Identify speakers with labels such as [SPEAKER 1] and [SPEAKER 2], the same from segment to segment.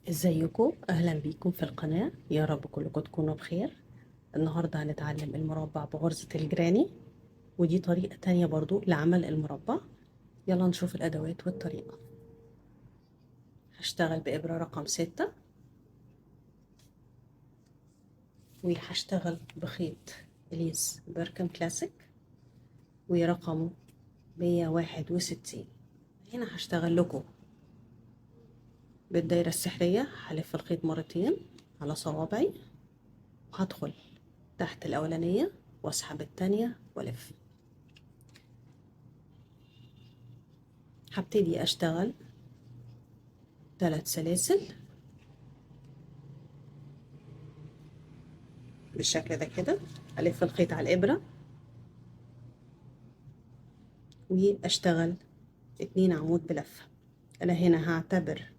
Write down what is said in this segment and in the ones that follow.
[SPEAKER 1] ازيكم؟ اهلا بيكم في القناة، يا رب كلكم تكونوا بخير. النهاردة هنتعلم المربع بغرزة الجراني، ودي طريقة تانية برضو لعمل المربع. يلا نشوف الادوات والطريقة. هشتغل بإبرة رقم 6، وهشتغل بخيط اليس بركم كلاسيك ورقمه 161. هنا هشتغل لكم بالدايرة السحرية. هلف الخيط مرتين على صوابعي، وهدخل تحت الأولانية واسحب التانية والف. هبتدي اشتغل 3 سلاسل بالشكل ده كده. الف الخيط على الابرة واشتغل 2 عمود بلفة. انا هنا هعتبر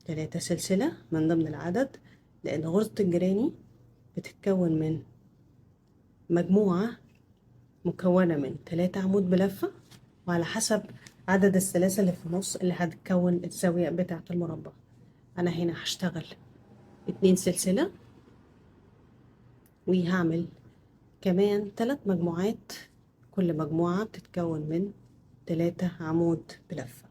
[SPEAKER 1] 3 سلسلة من ضمن العدد، لان غرزة الجراني بتتكون من مجموعة مكونة من 3 عمود بلفة، وعلى حسب عدد السلاسل اللي في النص اللي هتكون الزاوية بتاعة المربع. انا هنا هشتغل 2 سلسلة، وهعمل كمان 3 مجموعات، كل مجموعة بتتكون من 3 عمود بلفة،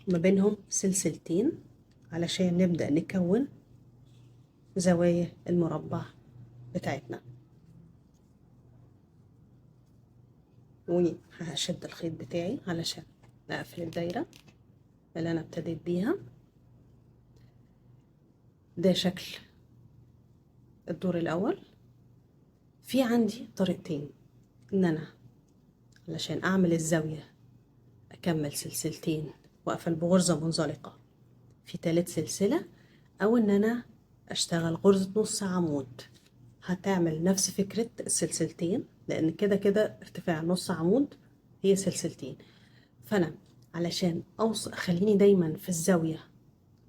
[SPEAKER 1] ما بينهم سلسلتين علشان نبدأ نكون زوايا المربع بتاعتنا. وهشد الخيط بتاعي علشان أقفل الدايرة اللي أنا ابتديت بيها. ده شكل الدور الأول. في عندي طريقتين، إن أنا علشان أعمل الزاوية أكمل سلسلتين وأقفل بغرزة منزلقة في 3 سلسلة، أو إن أنا أشتغل غرزة نص عمود. هتعمل نفس فكرة السلسلتين، لأن كده كده ارتفاع نص عمود هي سلسلتين. فأنا علشان أخليني دايما في الزاوية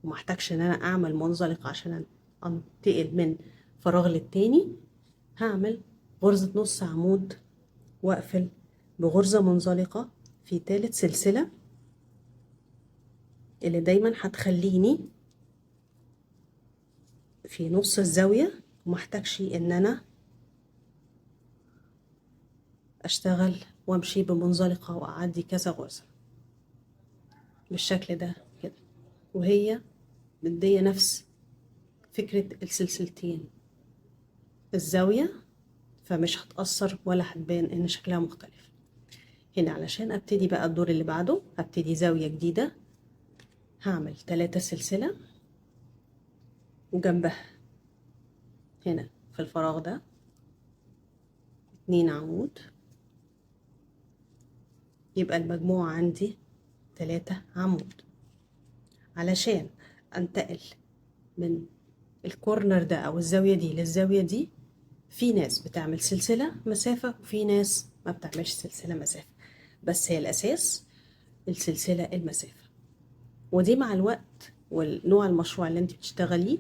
[SPEAKER 1] ومحتاجش إن أنا أعمل منزلقة عشان أنتقل من فراغ للتاني، هعمل غرزة نص عمود وأقفل بغرزة منزلقة في 3 سلسلة، اللي دايما هتخليني في نص الزاوية ومحتاجش ان انا اشتغل وامشي بمنزلقة واعدي كذا غرزة بالشكل ده كده. وهي مدية نفس فكرة السلسلتين الزاوية، فمش هتأثر ولا هتبان ان شكلها مختلف. هنا علشان ابتدي بقى الدور اللي بعده، هبتدي زاوية جديدة. هعمل 3 سلسلة، وجنبها هنا في الفراغ ده 2 عمود، يبقى المجموع عندي 3 عمود. علشان انتقل من الكورنر ده او الزاوية دي للزاوية دي، في ناس بتعمل سلسلة مسافة وفي ناس ما بتعملش سلسلة مسافة، بس هي الاساس السلسلة المسافة. ودي مع الوقت والنوع المشروع اللي انت بتشتغليه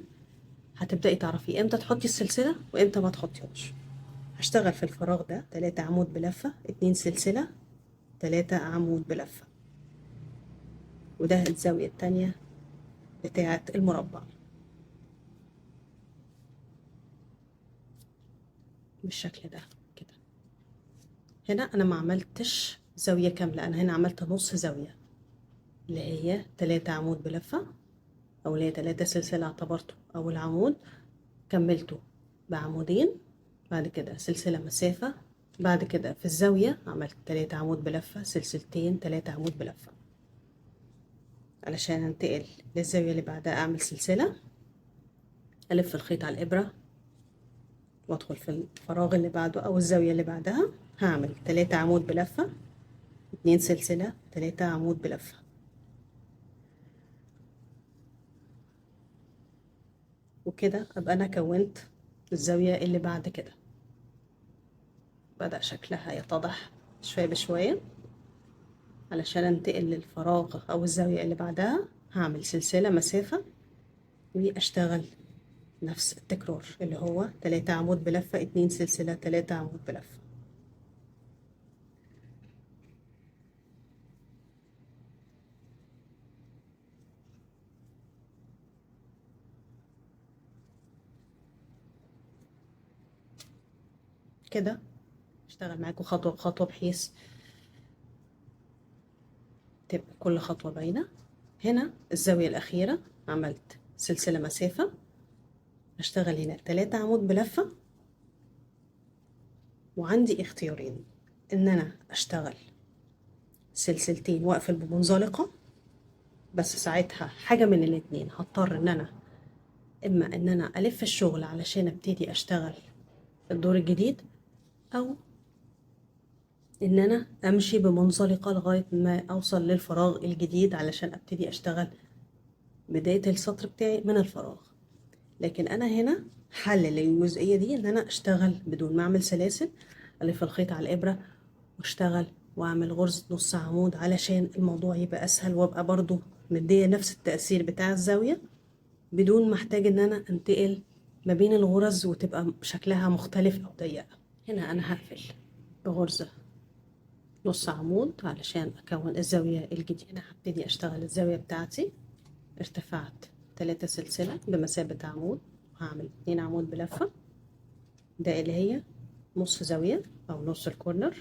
[SPEAKER 1] هتبدأي تعرفي امتى تحطي السلسلة وامتى ما تحطيهاش. هشتغل في الفراغ ده 3 عمود بلفة، 2 سلسلة، 3 عمود بلفة. وده الزاوية التانية بتاعة المربع بالشكل ده كده. هنا انا ما عملتش زاوية كاملة، انا هنا عملت نص زاوية اللي هي 3 عمود بلفة، او اللي هي 3 سلسلة اعتبرته اول عمود، كملته بعمودين، بعد كده سلسلة مسافة، بعد كده في الزاوية عملت 3 عمود بلفة، سلسلتين، 3 عمود بلفة. علشان انتقل للزاوية اللي بعدها اعمل سلسلة، الف الخيط على الابرة وادخل في الفراغ اللي بعده او الزاوية اللي بعدها، هعمل 3 عمود بلفة، 2 سلسلة، 3 عمود بلفة. وكده ابقى انا كونت الزاوية اللي بعد كده. بدأ شكلها يتضح شوية بشوية. علشان انتقل للفراغ او الزاوية اللي بعدها هعمل سلسلة مسافة واشتغل نفس التكرار اللي هو 3 عمود بلفة، 2 سلسلة، 3 عمود بلفة. كده اشتغل معاكم خطوة بخطوة بحيث تبقى كل خطوة باينة. هنا الزاوية الأخيرة عملت سلسلة مسافة، هشتغل هنا 3 عمود بلفة، وعندي اختيارين ان انا اشتغل سلسلتين واقفل بمنزلقة، بس ساعتها حاجة من الاتنين، هضطر ان انا اما ان انا الف الشغل علشان ابتدي اشتغل الدور الجديد، او ان انا امشي بمنزلقة لغاية ما اوصل للفراغ الجديد علشان ابتدي اشتغل بداية السطر بتاعي من الفراغ. لكن انا هنا حل للجزئية دي ان انا اشتغل بدون ما اعمل سلاسل، الف الخيط على الابرة واشتغل واعمل غرزة نص عمود علشان الموضوع يبقى اسهل، وابقى برضو مدية نفس التأثير بتاع الزاوية بدون ما احتاج ان انا انتقل ما بين الغرز وتبقى شكلها مختلف او ضيقة. هنا انا هقفل بغرزة نص عمود علشان اكون الزاوية الجديدة. هنا هبتدي اشتغل الزاوية بتاعتي، ارتفعت 3 سلسلة بمثابة عمود، وهعمل 2 عمود بلفة، ده اللي هي نص زاوية او نص الكورنر،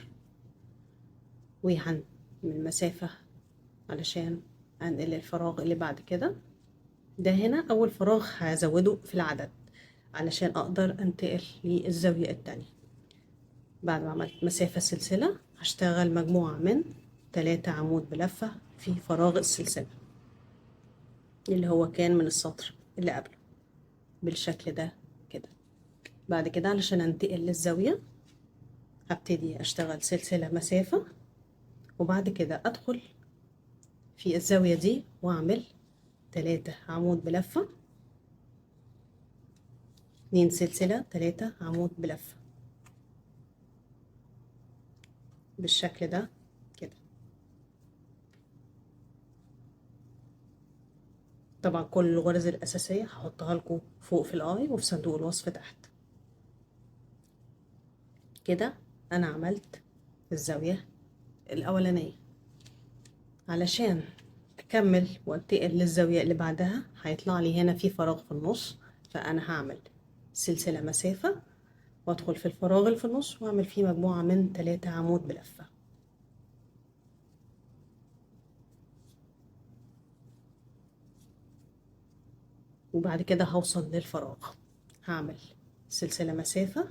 [SPEAKER 1] وهن من المسافة علشان انقل الفراغ اللي بعد كده. ده هنا اول فراغ هزوده في العدد علشان اقدر انتقل للزاوية التانية. بعد ما عملت مسافة سلسلة هشتغل مجموعة من 3 عمود بلفة في فراغ السلسلة اللي هو كان من السطر اللي قبله بالشكل ده كده. بعد كده علشان انتقل للزاوية هبتدي اشتغل سلسلة مسافة، وبعد كده ادخل في الزاوية دي واعمل 3 عمود بلفة، 2 سلسلة، 3 عمود بلفة بالشكل ده كده. طبعا كل الغرز الأساسية هحطها لكم فوق في الآي وفي صندوق الوصف تحت. كده أنا عملت الزاوية الأولانية. علشان أكمل وانتقل للزاوية اللي بعدها هيطلع لي هنا في فراغ في النص، فأنا هعمل سلسلة مسافة وادخل في الفراغ اللي في النص واعمل فيه مجموعة من 3 عمود بلفة. وبعد كده هوصل للفراغ، هعمل سلسلة مسافة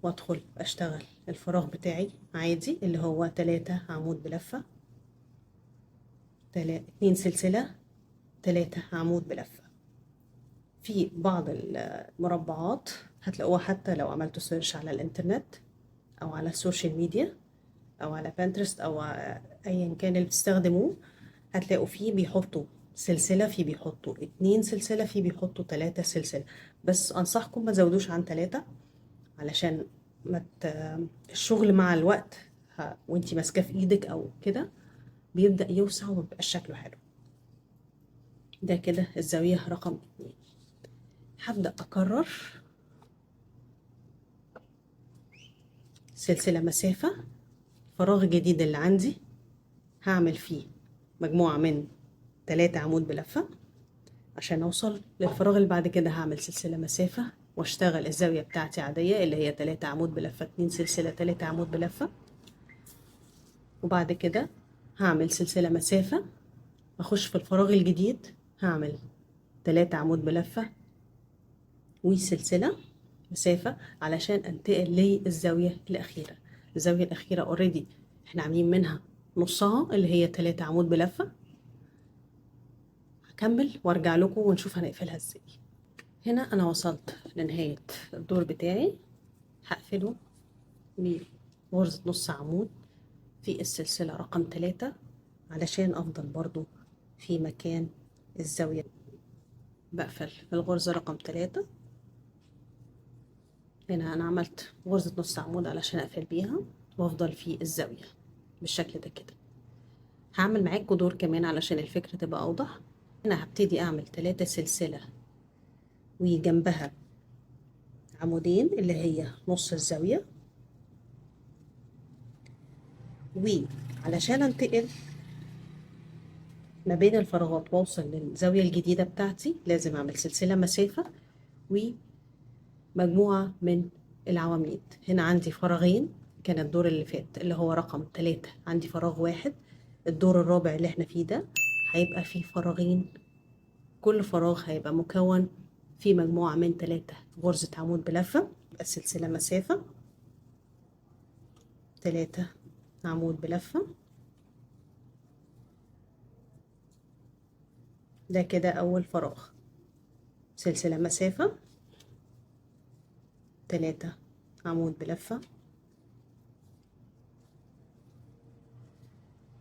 [SPEAKER 1] وادخل اشتغل الفراغ بتاعي عادي اللي هو 3 عمود بلفة، 2 سلسلة، 3 عمود بلفة. في بعض المربعات هتلاقوها حتى لو عملتوا سيرش على الانترنت او على السوشيال ميديا او على بانترست او ايا كان اللي بتستخدموه، هتلاقوا فيه بيحطوا سلسلة، فيه بيحطوا 2 سلسلة، فيه بيحطوا 3 سلسلة. بس انصحكم ما تزودوش عن 3 علشان الشغل مع الوقت وانتي ماسكاه في ايدك او كده بيبدأ يوسع ومبيبقاش شكله حلو. ده كده الزاوية رقم 2. هبدأ أكرر سلسلة مسافة، فراغ جديد اللي عندي هعمل فيه مجموعة من 3 عمود بلفة عشان أوصل للفراغ اللي بعد كده. هعمل سلسلة مسافة واشتغل الزاوية بتاعتي عادية اللي هي 3 عمود بلفة، 2 سلسلة، 3 عمود بلفة. وبعد كده هعمل سلسلة مسافة، اخش في الفراغ الجديد هعمل 3 عمود بلفة وسلسلة مسافة علشان انتقل للزاوية الأخيرة. الزاوية الأخيرة اوريدي احنا عاملين منها نصها اللي هي 3 عمود بلفة. هكمل وارجع لكم ونشوف هنقفلها ازاي. هنا انا وصلت لنهاية الدور بتاعي، هقفله بغرزة نص عمود في السلسلة رقم 3 علشان افضل برضو في مكان الزاوية. بقفل الغرزة رقم 3. هنا انا عملت غرزة نص عمود علشان اقفل بيها وافضل في الزاوية بالشكل ده كده. هعمل معاكم دور كمان علشان الفكرة تبقى اوضح. هنا هبتدي اعمل 3 سلسلة وجنبها عمودين اللي هي نص الزاوية، وعلشان انتقل ما بين الفراغات واوصل للزاوية الجديدة بتاعتي لازم اعمل سلسلة مسافة ومجموعة من العواميد. هنا عندي فراغين، كان الدور اللي فات اللي هو رقم 3 عندي فراغ واحد. الدور الرابع اللي احنا فيه ده هيبقى فيه فراغين، كل فراغ هيبقى مكون في مجموعة من 3 غرزة عمود بلفة. يبقى سلسلة مسافة 3 عمود بلفة. ده كده أول فراغ، سلسلة مسافة 3 عمود بلفة.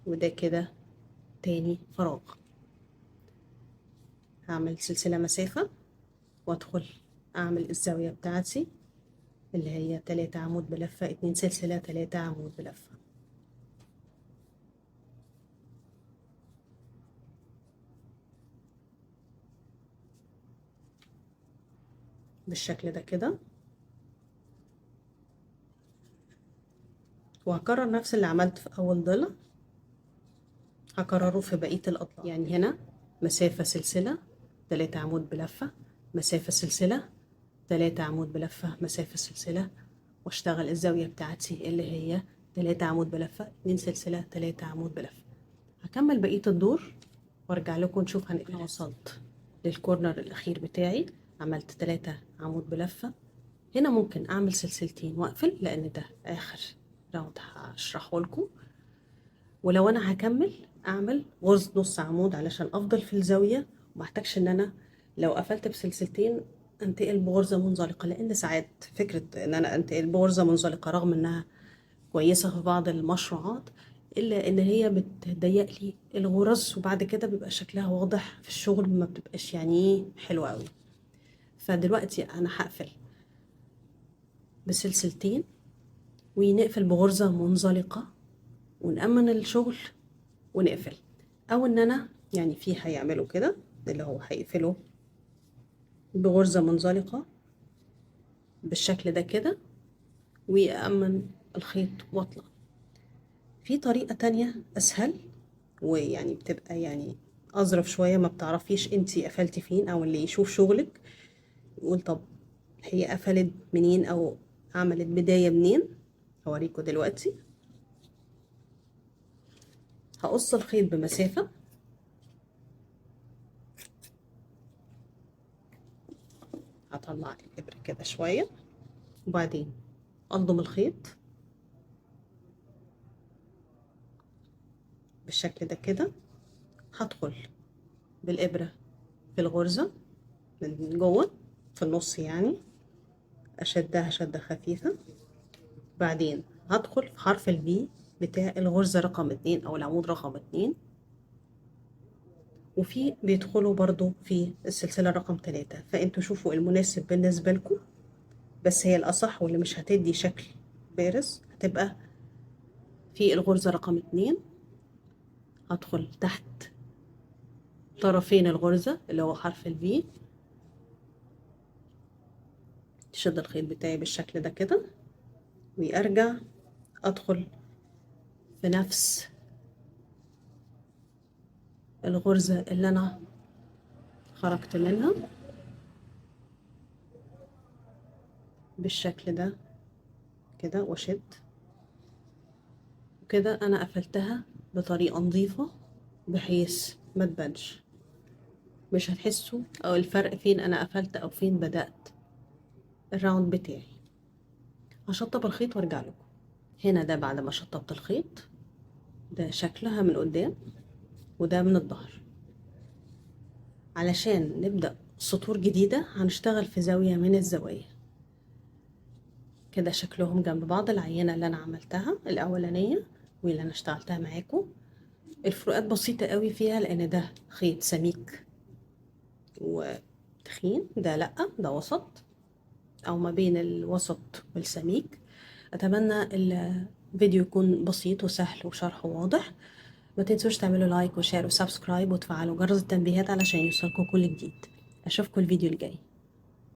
[SPEAKER 1] وده كده تاني فراغ. هعمل سلسلة مسافة وادخل اعمل الزاوية بتاعتي اللي هي 3 عمود بلفة، 2 سلسلة 3 عمود بلفة. بالشكل ده كده. وهكرر نفس اللي عملته في اول ضلع، هكرره في بقية الاضلاع. يعني هنا مسافة سلسلة 3 عمود بلفة، مسافة سلسلة 3 عمود بلفة، مسافة سلسلة، واشتغل الزاوية بتاعتي اللي هي 3 عمود بلفة، 2 سلسلة 3 عمود بلفة. هكمل بقية الدور وارجع لكم نشوف انا وصلت للكورنر الاخير بتاعي، عملت 3 عمود بلفة. هنا ممكن اعمل سلسلتين واقفل لان ده اخر راوند هشرحه لكم. ولو انا هكمل اعمل غرزة نص عمود علشان افضل في الزاوية، ومحتاجش ان انا لو قفلت بسلسلتين انتقل بغرزة منزلقة، لان ساعات فكرة ان انا انتقل بغرزة منزلقة رغم انها كويسة في بعض المشروعات، الا ان هي بتضيق لي الغرز، وبعد كده بيبقى شكلها واضح في الشغل، ما بتبقاش يعني ايه حلوة قوي. فدلوقتي انا هقفل بسلسلتين ونقفل بغرزة منزلقة ونأمن الشغل ونقفل. او ان انا يعني في هيعملوا كده اللي هو هيقفلوا بغرزة منزلقة بالشكل ده كده ويأمن الخيط واطلع. في طريقة تانية اسهل ويعني بتبقى يعني اظرف شوية، ما بتعرفيش انتي قفلتي فين، او اللي يشوف شغلك يقول طب هي قفلت منين او عملت بداية منين. هوريكم دلوقتي. هقص الخيط بمسافة، هطلع الإبرة كده شوية، وبعدين ألضم الخيط بالشكل ده كده. هدخل بالإبرة في الغرزة من جوه في النص، يعني أشدها شدة خفيفة. بعدين هدخل في حرف البي بتاع الغرزة رقم 2 أو العمود رقم 2، وفي بيدخلوا برضو في السلسلة رقم 3. فانتوا شوفوا المناسب بالنسبة لكم، بس هي الأصح واللي مش هتدي شكل بارز هتبقى في الغرزة رقم 2. هدخل تحت طرفين الغرزة اللي هو حرف الفي، شد الخيط بتاعي بالشكل ده كده، وأرجع أدخل في نفس الغرزة اللي أنا خرجت منها بالشكل ده كده، وأشد وكده. أنا قفلتها بطريقة نظيفة بحيث ما تبانش، مش هتحسوا أو الفرق فين أنا قفلت أو فين بدأت الراوند بتاعي. هشطب الخيط وارجع لكم. هنا ده بعد ما شطبت الخيط، ده شكلها من قدام وده من الظهر. علشان نبدأ سطور جديدة هنشتغل في زاوية من الزوايا كده، شكلهم جنب بعض. العينة اللي انا عملتها الاولانية واللي انا اشتغلتها معاكم الفروقات بسيطة قوي فيها، لان ده خيط سميك وتخين، ده لأ ده وسط او ما بين الوسط والسميك. اتمنى الفيديو يكون بسيط وسهل وشرحه واضح. ما تنسوش تعملوا لايك وشير وسبسكرايب وتفعلوا جرس التنبيهات علشان يوصلكم كل جديد. اشوفكم الفيديو الجاي.